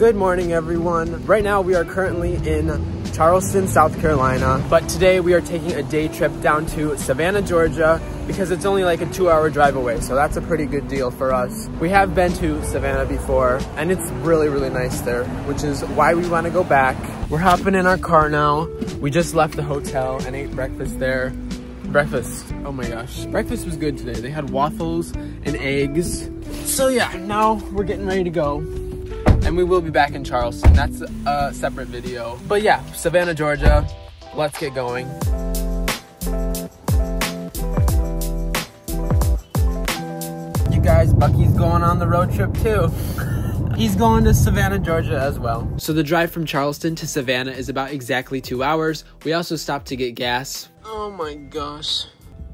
Good morning, everyone. Right now we are currently in Charleston, South Carolina, but today we are taking a day trip down to Savannah, Georgia, because it's only like a 2-hour drive away, so that's a pretty good deal for us. We have been to Savannah before, and it's really, really nice there, which is why we want to go back. We're hopping in our car now. We just left the hotel and ate breakfast there. Breakfast, oh my gosh. Breakfast was good today. They had waffles and eggs. So yeah, now we're getting ready to go. And we will be back in Charleston. That's a separate video. But yeah, Savannah, Georgia. Let's get going. You guys, Bucky's going on the road trip too. He's going to Savannah, Georgia as well. So the drive from Charleston to Savannah is about exactly 2 hours. We also stopped to get gas. Oh my gosh.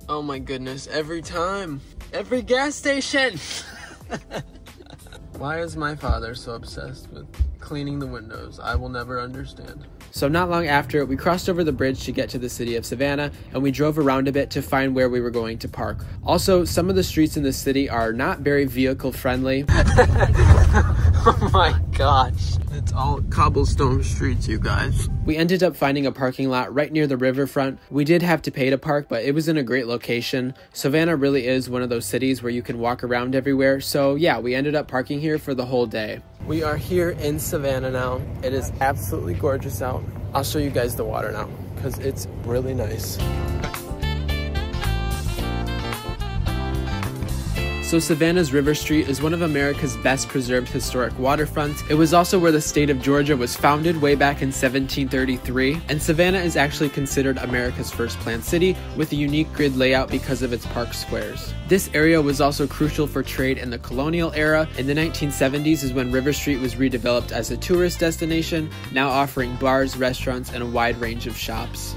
Oh my goodness, every time. Every gas station. Why is my father so obsessed with cleaning the windows? I will never understand. So not long after, we crossed over the bridge to get to the city of Savannah, and we drove around a bit to find where we were going to park. Also, some of the streets in the city are not very vehicle friendly. Oh my gosh. It's all cobblestone streets, you guys. We ended up finding a parking lot right near the riverfront. We did have to pay to park, but it was in a great location. Savannah really is one of those cities where you can walk around everywhere. So yeah, we ended up parking here for the whole day. We are here in Savannah now. It is absolutely gorgeous out. I'll show you guys the water now because it's really nice. So Savannah's River Street is one of America's best preserved historic waterfronts. It was also where the state of Georgia was founded way back in 1733. And Savannah is actually considered America's first planned city with a unique grid layout because of its park squares. This area was also crucial for trade in the colonial era. In the 1970s is when River Street was redeveloped as a tourist destination, now offering bars, restaurants, and a wide range of shops.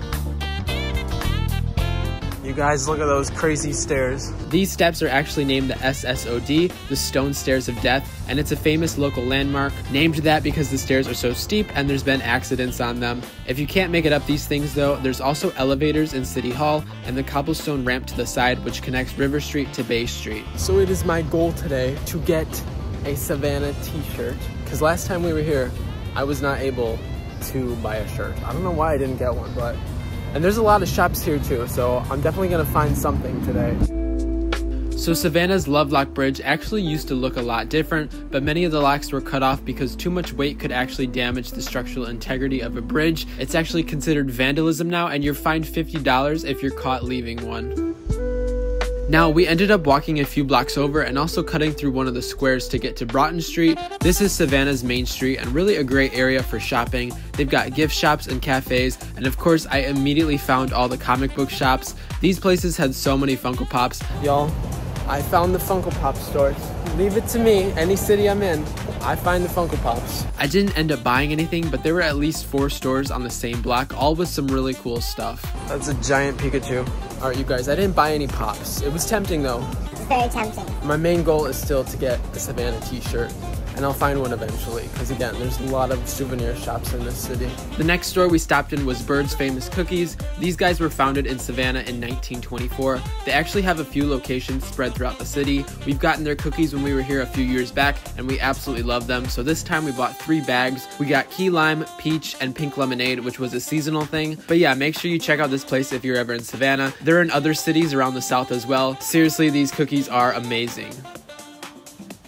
You guys, look at those crazy stairs. These steps are actually named the SSOD, the Stone Stairs of Death, and it's a famous local landmark, named that because the stairs are so steep and there's been accidents on them. If you can't make it up these things though, there's also elevators in City Hall and the cobblestone ramp to the side which connects River Street to Bay Street. So it is my goal today to get a Savannah t-shirt, because last time we were here, I was not able to buy a shirt. I don't know why I didn't get one, but... And there's a lot of shops here too, so I'm definitely gonna find something today. So Savannah's Lovelock Bridge actually used to look a lot different, but many of the locks were cut off because too much weight could actually damage the structural integrity of a bridge. It's actually considered vandalism now, and you're fined $50 if you're caught leaving one. Now, we ended up walking a few blocks over and also cutting through one of the squares to get to Broughton Street. This is Savannah's main street and really a great area for shopping. They've got gift shops and cafes, and of course, I immediately found all the comic book shops. These places had so many Funko Pops. Y'all, I found the Funko Pop stores. Leave it to me, any city I'm in, I find the Funko Pops. I didn't end up buying anything, but there were at least 4 stores on the same block, all with some really cool stuff. That's a giant Pikachu. All right, you guys, I didn't buy any Pops. It was tempting though. It's very tempting. My main goal is still to get a Savannah t-shirt, and I'll find one eventually, because again, there's a lot of souvenir shops in this city. The next store we stopped in was Bird's Famous Cookies. These guys were founded in Savannah in 1924. They actually have a few locations spread throughout the city. We've gotten their cookies when we were here a few years back, and we absolutely love them. So this time we bought 3 bags. We got key lime, peach, and pink lemonade, which was a seasonal thing. But yeah, make sure you check out this place if you're ever in Savannah. They're in other cities around the south as well. Seriously, these cookies are amazing.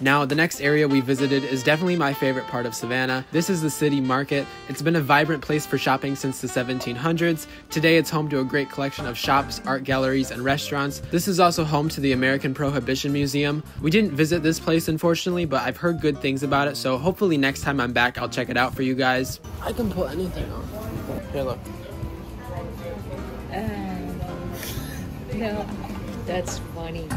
Now, the next area we visited is definitely my favorite part of Savannah. This is the city market. It's been a vibrant place for shopping since the 1700s. Today, it's home to a great collection of shops, art galleries, and restaurants. This is also home to the American Prohibition Museum. We didn't visit this place, unfortunately, but I've heard good things about it, so hopefully next time I'm back, I'll check it out for you guys. I can pull anything on. Here, look. No, that's funny.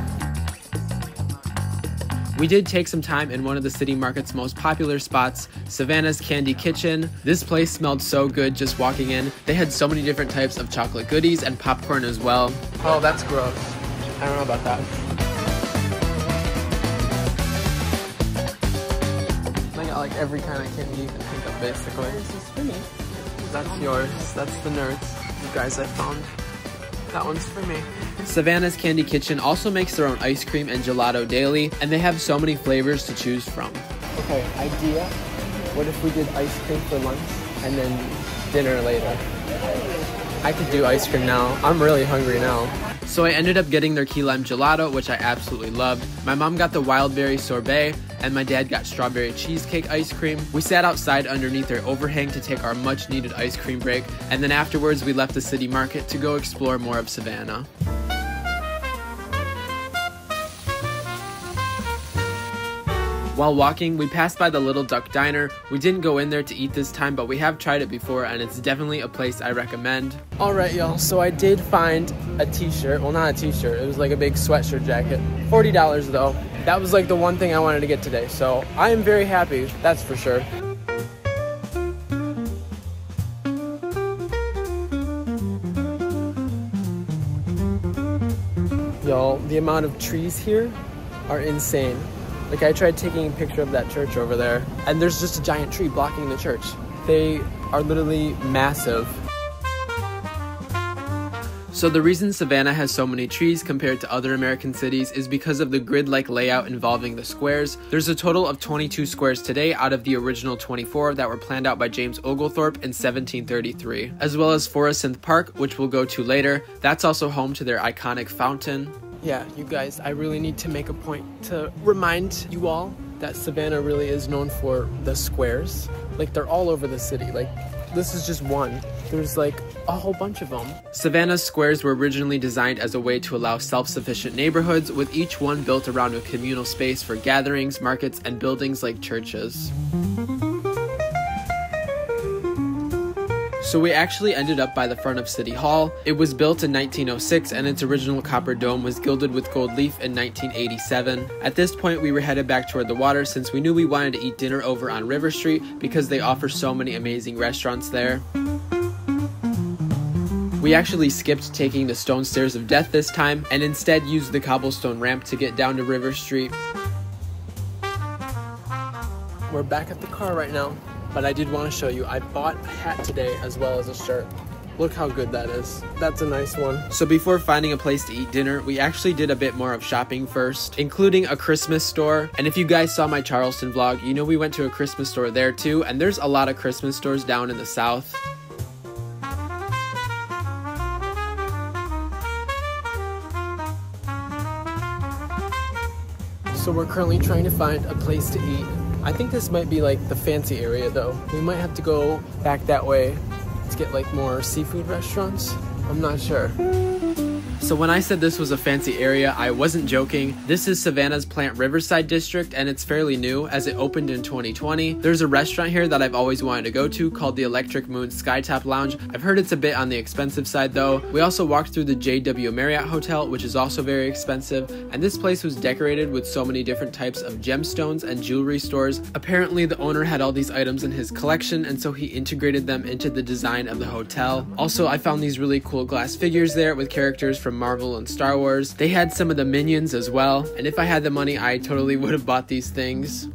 We did take some time in one of the city market's most popular spots, Savannah's Candy Kitchen. This place smelled so good just walking in. They had so many different types of chocolate goodies and popcorn as well. Oh, that's gross. I don't know about that. I got like every kind of candy you can think of, basically. This is for me. That's yours. That's the Nerds. You guys, I found. That one's for me. Savannah's Candy Kitchen also makes their own ice cream and gelato daily, and they have so many flavors to choose from. Okay, idea. What if we did ice cream for lunch and then dinner later? I could do ice cream now. I'm really hungry now. So I ended up getting their key lime gelato, which I absolutely loved. My mom got the wild berry sorbet, and my dad got strawberry cheesecake ice cream. We sat outside underneath their overhang to take our much needed ice cream break, and then afterwards we left the city market to go explore more of Savannah. While walking, we passed by the Little Duck Diner. We didn't go in there to eat this time, but we have tried it before, and it's definitely a place I recommend. Alright y'all, so I did find a t-shirt. Well, not a t-shirt, it was like a big sweatshirt jacket. $40 though. That was like the one thing I wanted to get today, so I am very happy, that's for sure. Y'all, the amount of trees here are insane. Like, I tried taking a picture of that church over there, and there's just a giant tree blocking the church. They are literally massive. So the reason Savannah has so many trees compared to other American cities is because of the grid-like layout involving the squares. There's a total of 22 squares today out of the original 24 that were planned out by James Oglethorpe in 1733, as well as Forest Park, which we'll go to later. That's also home to their iconic fountain. Yeah, you guys, I really need to make a point to remind you all that Savannah really is known for the squares. Like, they're all over the city. Like, this is just one. There's like a whole bunch of them. Savannah's squares were originally designed as a way to allow self-sufficient neighborhoods, with each one built around a communal space for gatherings, markets, and buildings like churches. So we actually ended up by the front of City Hall. It was built in 1906 and its original copper dome was gilded with gold leaf in 1987. At this point we were headed back toward the water since we knew we wanted to eat dinner over on River Street because they offer so many amazing restaurants there. We actually skipped taking the stone stairs of death this time and instead used the cobblestone ramp to get down to River Street. We're back at the car right now. But I did want to show you, I bought a hat today as well as a shirt. Look how good that is. That's a nice one. So before finding a place to eat dinner, we actually did a bit more of shopping first, including a Christmas store. And if you guys saw my Charleston vlog, you know we went to a Christmas store there too, and there's a lot of Christmas stores down in the South. So we're currently trying to find a place to eat. I think this might be like the fancy area though. We might have to go back that way to get like more seafood restaurants. I'm not sure. So when I said this was a fancy area, I wasn't joking. This is Savannah's Plant Riverside District, and it's fairly new as it opened in 2020. There's a restaurant here that I've always wanted to go to called the Electric Moon Skytop Lounge. I've heard it's a bit on the expensive side though. We also walked through the JW Marriott Hotel, which is also very expensive, and this place was decorated with so many different types of gemstones and jewelry stores. Apparently the owner had all these items in his collection, and so he integrated them into the design of the hotel. Also, I found these really cool glass figures there with characters from Marvel and Star Wars. They had some of the Minions as well, and if I had the money, I totally would have bought these things.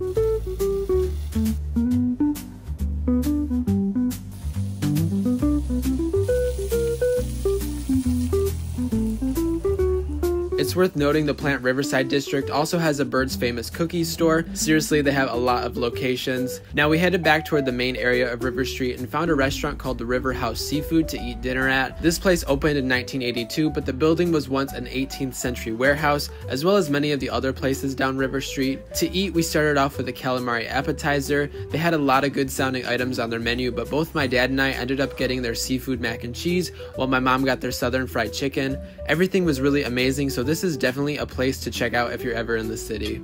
It's worth noting the Plant Riverside District also has a Bird's Famous Cookies store. Seriously, they have a lot of locations. Now we headed back toward the main area of River Street and found a restaurant called the River House Seafood to eat dinner at. This place opened in 1982, but the building was once an 18th century warehouse, as well as many of the other places down River Street. To eat, we started off with a calamari appetizer. They had a lot of good sounding items on their menu, but both my dad and I ended up getting their seafood mac and cheese, while my mom got their southern fried chicken. Everything was really amazing, so this is definitely a place to check out if you're ever in the city.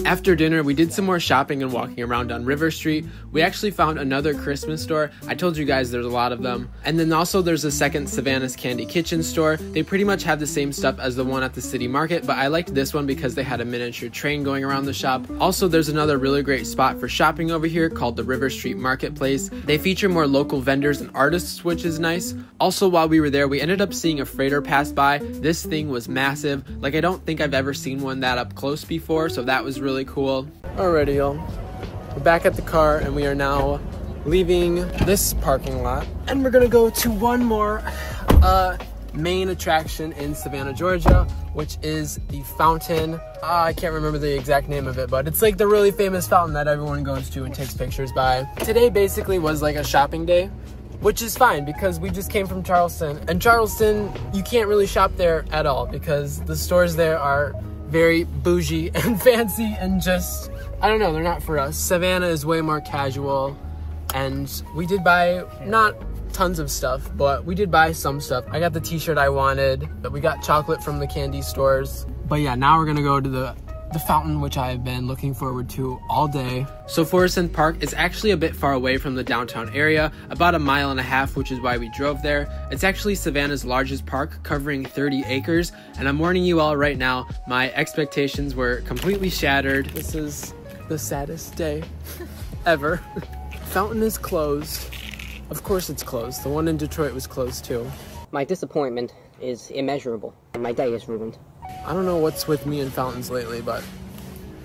After dinner, we did some more shopping and walking around on River Street. We actually found another Christmas store. I told you guys there's a lot of them. And then also there's a second Savannah's Candy Kitchen store. They pretty much have the same stuff as the one at the city market, but I liked this one because they had a miniature train going around the shop. Also, there's another really great spot for shopping over here called the River Street Marketplace. They feature more local vendors and artists, which is nice. Also, while we were there, we ended up seeing a freighter pass by. This thing was massive. Like, I don't think I've ever seen one that up close before, so that was really cool. Alrighty, y'all. We're back at the car and we are now leaving this parking lot. And we're gonna go to one more main attraction in Savannah, Georgia, which is the fountain. I can't remember the exact name of it, but it's like the really famous fountain that everyone goes to and takes pictures by. Today basically was like a shopping day, which is fine because we just came from Charleston. And Charleston, you can't really shop there at all because the stores there are very bougie and fancy and just, I don't know, they're not for us. Savannah is way more casual, and we did buy not tons of stuff, but we did buy some stuff. I got the t-shirt I wanted, but we got chocolate from the candy stores. But yeah, now we're gonna go to the fountain, which I have been looking forward to all day. So Forest Park is actually a bit far away from the downtown area, about 1.5 miles, which is why we drove there. It's actually Savannah's largest park, covering 30 acres, and I'm warning you all right now, my expectations were completely shattered. This is the saddest day ever. Fountain is closed. Of course it's closed. The one in Detroit was closed too. My disappointment is immeasurable. My day is ruined. I don't know what's with me and fountains lately, but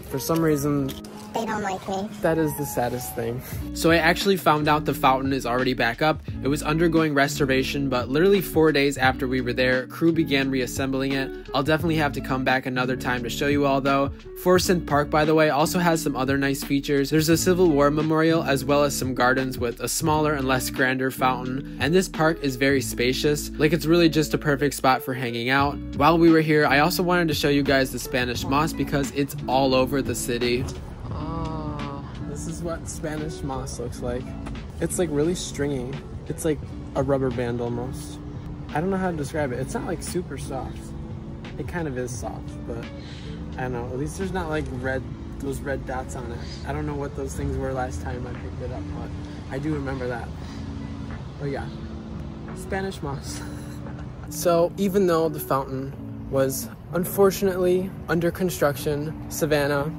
for some reason, They don't like me. that is the saddest thing. So I actually found out the fountain is already back up. It was undergoing restoration, but literally 4 days after we were there, crew began reassembling it. I'll definitely have to come back another time to show you all though. Forest Park, by the way, also has some other nice features. There's a Civil War memorial as well as some gardens with a smaller and less grander fountain. And this park is very spacious. Like, it's really just a perfect spot for hanging out. While we were here, I also wanted to show you guys the Spanish moss because it's all over the city. This is what Spanish moss looks like. It's like really stringy. It's like a rubber band almost. I don't know how to describe it. It's not like super soft. It kind of is soft, but I don't know. At least there's not like those red dots on it. I don't know what those things were last time I picked it up, but I do remember that. But yeah, Spanish moss. So even though the fountain was unfortunately under construction, Savannah,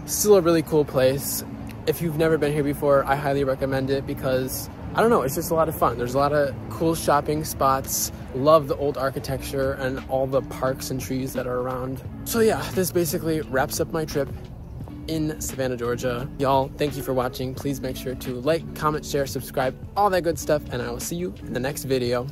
still a really cool place. If you've never been here before, I highly recommend it because, I don't know, it's just a lot of fun. There's a lot of cool shopping spots. Love the old architecture and all the parks and trees that are around. So yeah, this basically wraps up my trip in Savannah, Georgia. Y'all, thank you for watching. Please make sure to like, comment, share, subscribe, all that good stuff, and I will see you in the next video.